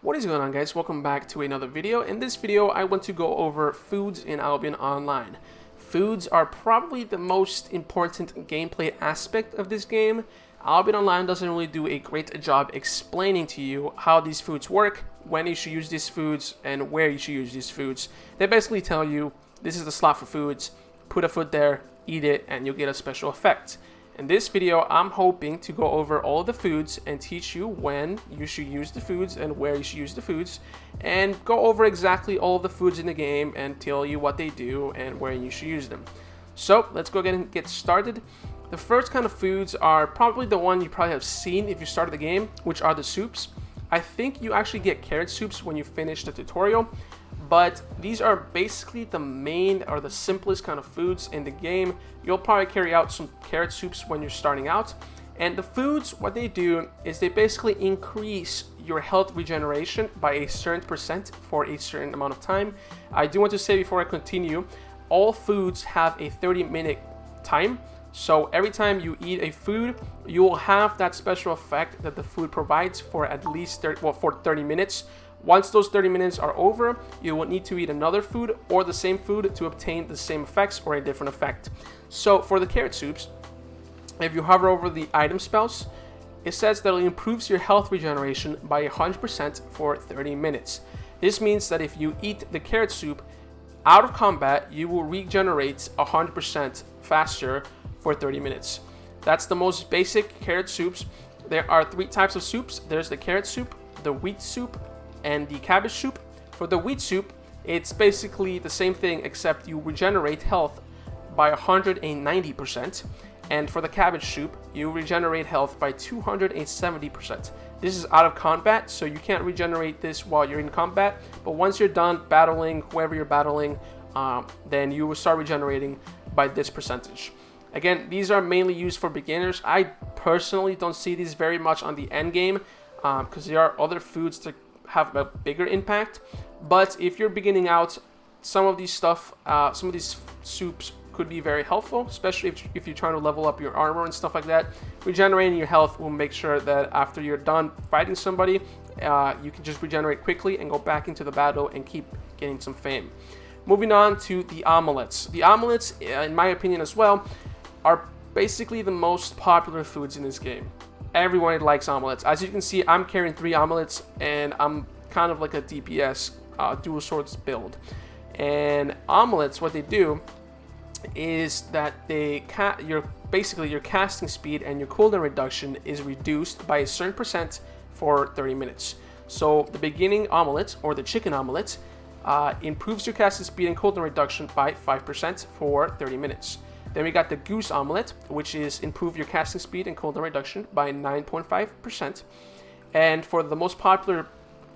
What is going on, guys? Welcome back to another video. In this video I want to go over foods in Albion Online. Foods are probably the most important gameplay aspect of this game. Albion Online doesn't really do a great job explaining to you how these foods work, when you should use these foods, and where you should use these foods. They basically tell you this is the slot for foods, put a food there, eat it, and you'll get a special effect. In this video, I'm hoping to go over all of the foods and teach you when you should use the foods and where you should use the foods, and go over exactly all of the foods in the game and tell you what they do and where you should use them. So let's go ahead and get started. The first kind of foods are probably the one you probably have seen if you started the game, which are the soups. I think you actually get carrot soups when you finish the tutorial, but these are basically the main or the simplest kind of foods in the game. You'll probably carry out some carrot soups when you're starting out. And the foods, what they do is they basically increase your health regeneration by a certain percent for a certain amount of time. I do want to say before I continue, all foods have a 30-minute time. So every time you eat a food, you will have that special effect that the food provides for at least 30 minutes. Once those 30 minutes are over, you will need to eat another food or the same food to obtain the same effects or a different effect. So for the carrot soups, if you hover over the item spells, it says that it improves your health regeneration by 100% for 30 minutes. This means that if you eat the carrot soup out of combat, you will regenerate 100% faster for 30 minutes. That's the most basic carrot soups. There are 3 types of soups. There's the carrot soup, the wheat soup, and the cabbage soup. For the wheat soup, it's basically the same thing except you regenerate health by 190%. And for the cabbage soup, you regenerate health by 270%. This is out of combat, so you can't regenerate this while you're in combat. But once you're done battling whoever you're battling, then you will start regenerating by this percentage. Again, these are mainly used for beginners. I personally don't see these very much on the end game because there are other foods that have a bigger impact. But if you're beginning out, some of these soups could be very helpful, especially if you're trying to level up your armor and stuff like that. Regenerating your health will make sure that after you're done fighting somebody, you can just regenerate quickly and go back into the battle and keep getting some fame. Moving on to the omelettes. The omelettes, in my opinion as well, are basically the most popular foods in this game. Everyone likes omelettes. As you can see, I'm carrying 3 omelettes, and I'm kind of like a DPS dual swords build. And omelettes, what they do is that your casting speed and your cooldown reduction is reduced by a certain percent for 30 minutes. So the beginning omelette, or the chicken omelette, improves your casting speed and cooldown reduction by 5% for 30 minutes. Then we got the goose omelette, which is improve your casting speed and cooldown reduction by 9.5%. And for the most popular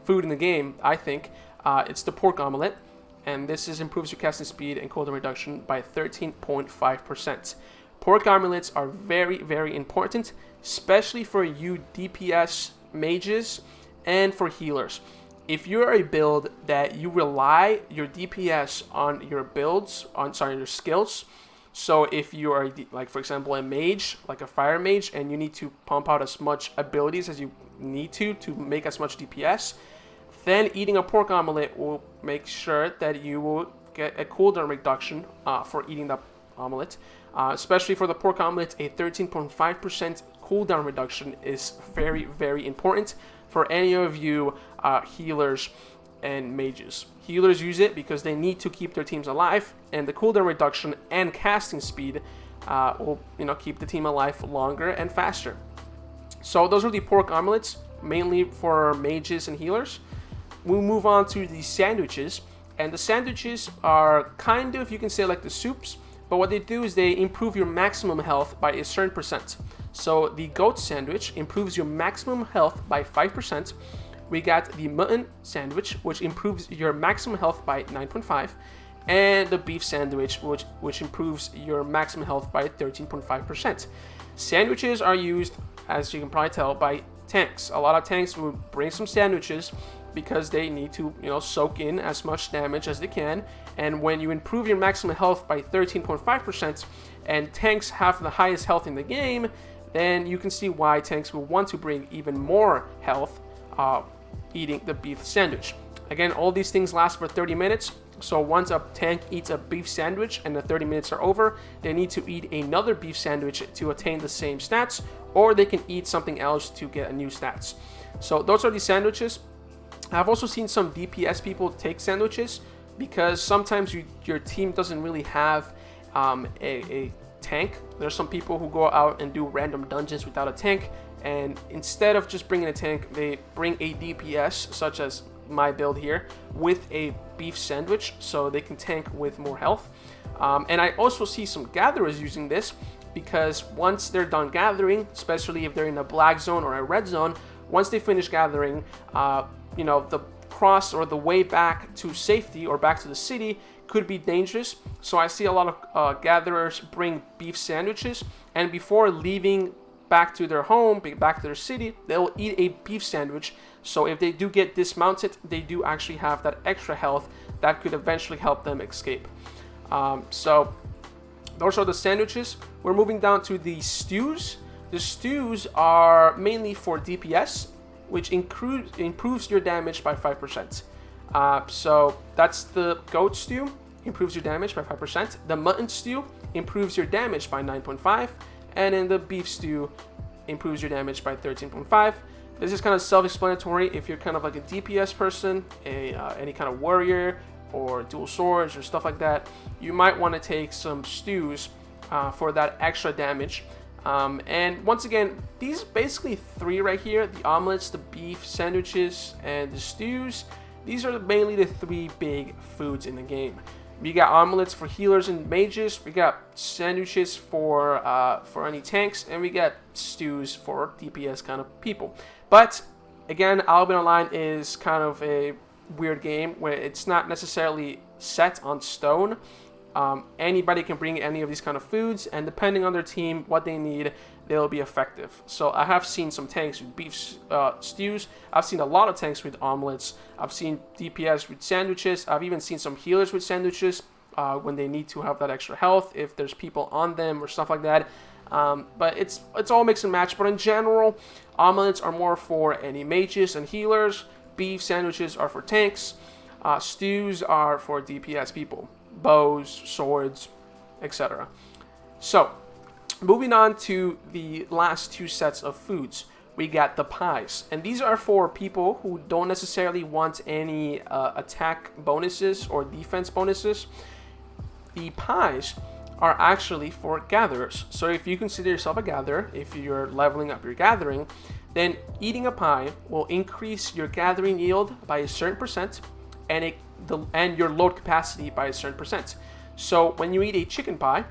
food in the game, I think, it's the pork omelette. And this improves your casting speed and cooldown reduction by 13.5%. Pork omelettes are very, very important, especially for you DPS mages and for healers. If you're a build that you rely your DPS on your your skills. So if you are, like for example, a mage, like a fire mage, and you need to pump out as much abilities as you need to make as much DPS, then eating a pork omelette will make sure that you will get a cooldown reduction for eating that omelette. Especially for the pork omelette, a 13.5% cooldown reduction is very, very important for any of you healers and mages. Healers use it because they need to keep their teams alive, and the cooldown reduction and casting speed will keep the team alive longer and faster. So those are the pork omelettes, mainly for mages and healers. We'll move on to the sandwiches, and the sandwiches are kind of, you can say, like the soups, but what they do is they improve your maximum health by a certain percent. So the goat sandwich improves your maximum health by 5%. We got the mutton sandwich, which improves your maximum health by 9.5%, and the beef sandwich, which improves your maximum health by 13.5%. Sandwiches are used, as you can probably tell, by tanks. A lot of tanks will bring some sandwiches because they need to, soak in as much damage as they can. And when you improve your maximum health by 13.5%, and tanks have the highest health in the game, then you can see why tanks will want to bring even more health eating the beef sandwich. Again, all these things last for 30 minutes. So once a tank eats a beef sandwich and the 30 minutes are over, they need to eat another beef sandwich to attain the same stats, or they can eat something else to get a new stats. So those are the sandwiches. I've also seen some DPS people take sandwiches because sometimes your team doesn't really have a tank. There's some people who go out and do random dungeons without a tank, and instead of just bringing a tank, they bring a DPS, such as my build here, with a beef sandwich so they can tank with more health. And I also see some gatherers using this because once they're done gathering, especially if they're in a black zone or a red zone, once they finish gathering, the cross or the way back to safety or back to the city could be dangerous. So I see a lot of gatherers bring beef sandwiches, and before leaving back to their home, back to their city, they'll eat a beef sandwich. So if they do get dismounted, they do actually have that extra health that could eventually help them escape. So those are the sandwiches. We're moving down to the stews. The stews are mainly for DPS, which improves your damage by 5%. So that's the goat stew, improves your damage by 5%. The mutton stew improves your damage by 9.5%. And then the beef stew improves your damage by 13.5%. This is kind of self-explanatory. If you're kind of like a DPS person, any kind of warrior or dual swords or stuff like that, you might want to take some stews for that extra damage. And once again, these basically three right here, the omelets, the beef sandwiches, and the stews, these are mainly the three big foods in the game. We got omelets for healers and mages, we got sandwiches for any tanks, and we got stews for DPS kind of people. But again, Albion Online is kind of a weird game where it's not necessarily set on stone. Anybody can bring any of these kind of foods, and depending on their team, what they need, they'll be effective. So I have seen some tanks with beef stews. I've seen a lot of tanks with omelets. I've seen DPS with sandwiches. I've even seen some healers with sandwiches when they need to have that extra health, if there's people on them or stuff like that. But it's all mix and match. But in general, omelets are more for any mages and healers. Beef sandwiches are for tanks. Stews are for DPS people. Bows, swords, etc. So, moving on to the last two sets of foods, we got the pies. And these are for people who don't necessarily want any attack bonuses or defense bonuses. The pies are actually for gatherers. So if you consider yourself a gatherer, if you're leveling up your gathering, then eating a pie will increase your gathering yield by a certain percent, and your load capacity by a certain percent. So when you eat a chicken pie,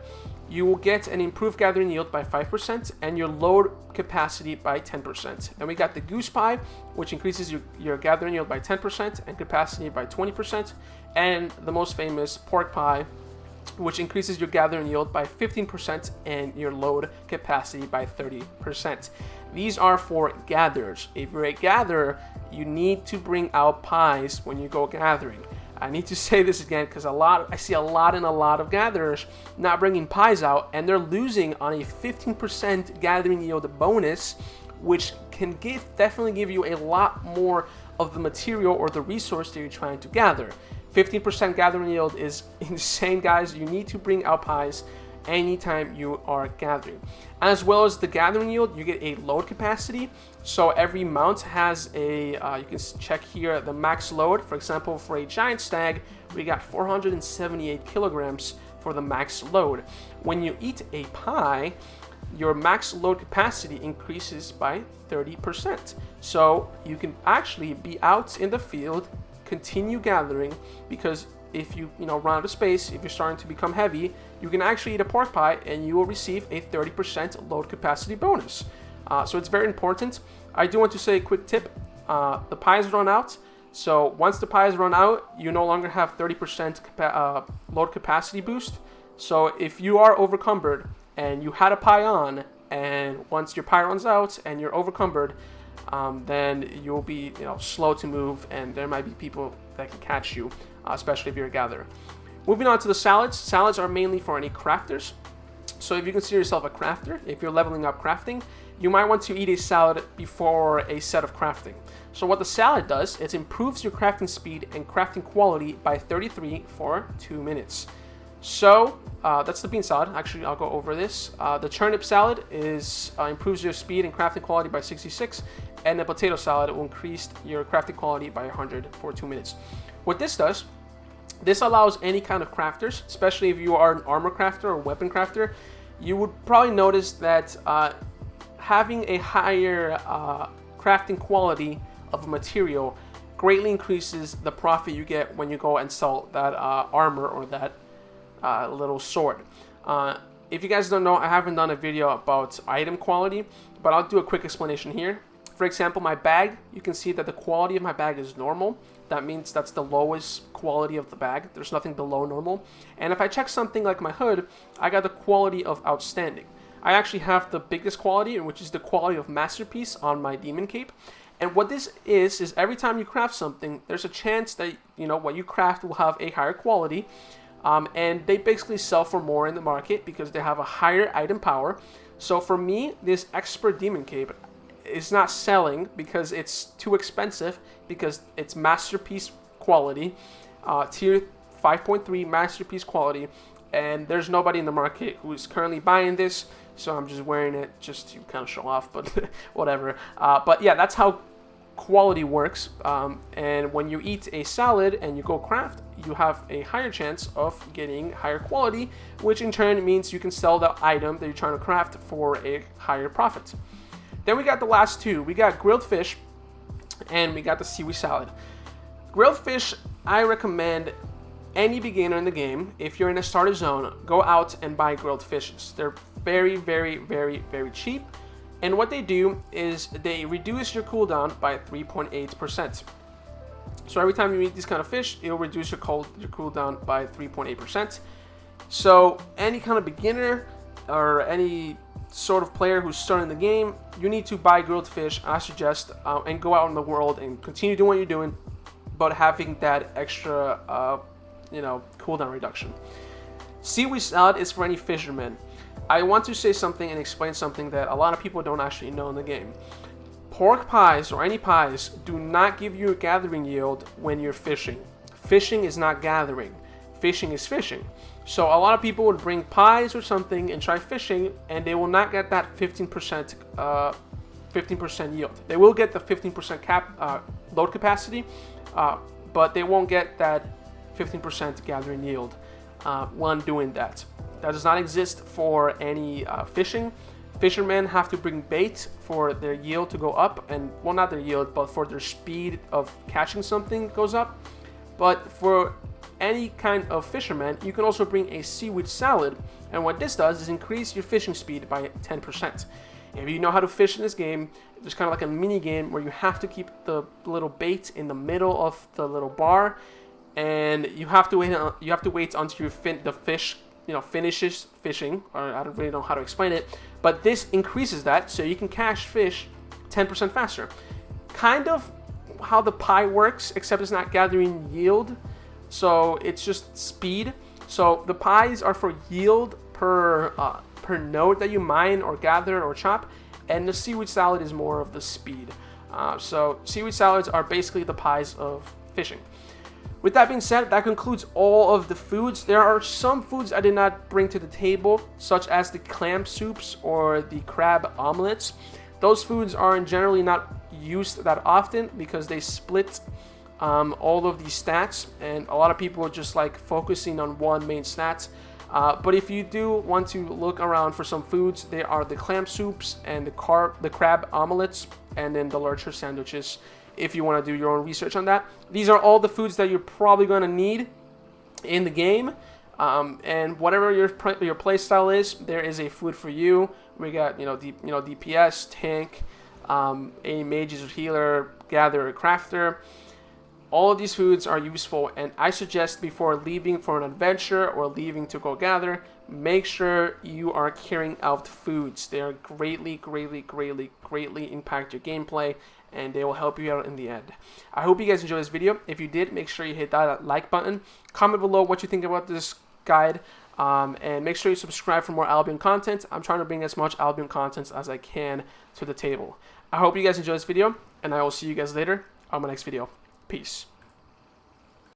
you will get an improved gathering yield by 5% and your load capacity by 10%. And we got the goose pie, which increases your gathering yield by 10% and capacity by 20%. And the most famous pork pie, which increases your gathering yield by 15% and your load capacity by 30%. These are for gatherers. If you're a gatherer, you need to bring out pies when you go gathering. I need to say this again because I see a lot of gatherers not bringing pies out, and they're losing on a 15% gathering yield bonus, which can definitely give you a lot more of the material or the resource that you're trying to gather. 15% gathering yield is insane, guys. You need to bring out pies anytime you are gathering. As well as the gathering yield, you get a load capacity. So every mount has a, you can check here the max load. For example, for a giant stag, we got 478 kilograms for the max load. When you eat a pie, your max load capacity increases by 30%. So you can actually be out in the field, continue gathering, because if you run out of space, if you're starting to become heavy, you can actually eat a pork pie and you will receive a 30% load capacity bonus. So it's very important. I do want to say a quick tip. The pies run out. So once the pies run out, you no longer have 30% load capacity boost. So if you are overcumbered and you had a pie on, and once your pie runs out and you're overcumbered, then you'll be slow to move, and there might be people that can catch you, especially if you're a gatherer. Moving on to the salads. Salads are mainly for any crafters. So if you consider yourself a crafter, if you're leveling up crafting, you might want to eat a salad before a set of crafting. So what the salad does, it improves your crafting speed and crafting quality by 33 for 2 minutes. So that's the bean salad. Actually, I'll go over this. The turnip salad improves your speed and crafting quality by 66, and the potato salad will increase your crafting quality by 100 for 2 minutes. What this does, this allows any kind of crafters, especially if you are an armor crafter or weapon crafter, you would probably notice that having a higher crafting quality of a material greatly increases the profit you get when you go and sell that armor or that little sword. If you guys don't know, I haven't done a video about item quality, but I'll do a quick explanation here. For example, my bag, you can see that the quality of my bag is normal. That means that's the lowest quality of the bag. There's nothing below normal. And if I check something like my hood, I got the quality of outstanding. I actually have the biggest quality, which is the quality of masterpiece on my demon cape. And what this is every time you craft something, there's a chance that what you craft will have a higher quality. And they basically sell for more in the market because they have a higher item power. So for me, this expert demon cape is not selling because it's too expensive, because it's masterpiece quality, tier 5.3 masterpiece quality, and there's nobody in the market who is currently buying this, so I'm just wearing it just to kind of show off, but whatever. But yeah, that's how quality works, and when you eat a salad and you go craft, you have a higher chance of getting higher quality, which in turn means you can sell the item that you're trying to craft for a higher profit. Then we got the last two. We got grilled fish and we got the seaweed salad. Grilled fish, I recommend any beginner in the game, if you're in a starter zone, go out and buy grilled fishes. They're very, very, very, very cheap. And what they do is they reduce your cooldown by 3.8%. So every time you eat these kind of fish, it'll reduce your cooldown by 3.8%. So any kind of beginner or any sort of player who's starting the game, you need to buy grilled fish, I suggest, and go out in the world and continue doing what you're doing, but having that extra, cooldown reduction. Seaweed salad is for any fisherman. I want to say something and explain something that a lot of people don't actually know in the game. Pork pies or any pies do not give you a gathering yield when you're fishing. Fishing is not gathering. Fishing is fishing. So a lot of people would bring pies or something and try fishing, and they will not get that 15% yield. They will get the 15% load capacity, but they won't get that 15% gathering yield when doing that. That does not exist for any fishing. Fishermen have to bring bait for their yield to go up, and well, not their yield, but for their speed of catching something goes up. But for any kind of fisherman, you can also bring a seaweed salad, and what this does is increase your fishing speed by 10%. If you know how to fish in this game, there's kind of like a mini game where you have to keep the little bait in the middle of the little bar, and you have to wait until the fish finishes fishing, or I don't really know how to explain it, but this increases that so you can catch fish 10% faster. Kind of how the pie works, except it's not gathering yield, so it's just speed. So the pies are for yield per node that you mine or gather or chop, and the seaweed salad is more of the speed. So seaweed salads are basically the pies of fishing. With that being said, that concludes all of the foods. There are some foods I did not bring to the table, such as the clam soups or the crab omelettes. Those foods are generally not used that often because they split all of these stats, and a lot of people are just like focusing on one main stat. But if you do want to look around for some foods, there are the clam soups and the crab omelettes, and then the lurcher sandwiches, if you want to do your own research on that. These are all the foods that you're probably going to need in the game, and whatever your play style is, there is a food for you. We got DPS, tank, any mages or healer, gatherer, crafter. All of these foods are useful, and I suggest before leaving for an adventure or leaving to go gather, make sure you are carrying out foods. They are greatly impact your gameplay, and they will help you out in the end. I hope you guys enjoyed this video. If you did, make sure you hit that like button. Comment below what you think about this guide. And make sure you subscribe for more Albion content. I'm trying to bring as much Albion content as I can to the table. I hope you guys enjoyed this video, and I will see you guys later on my next video. Peace.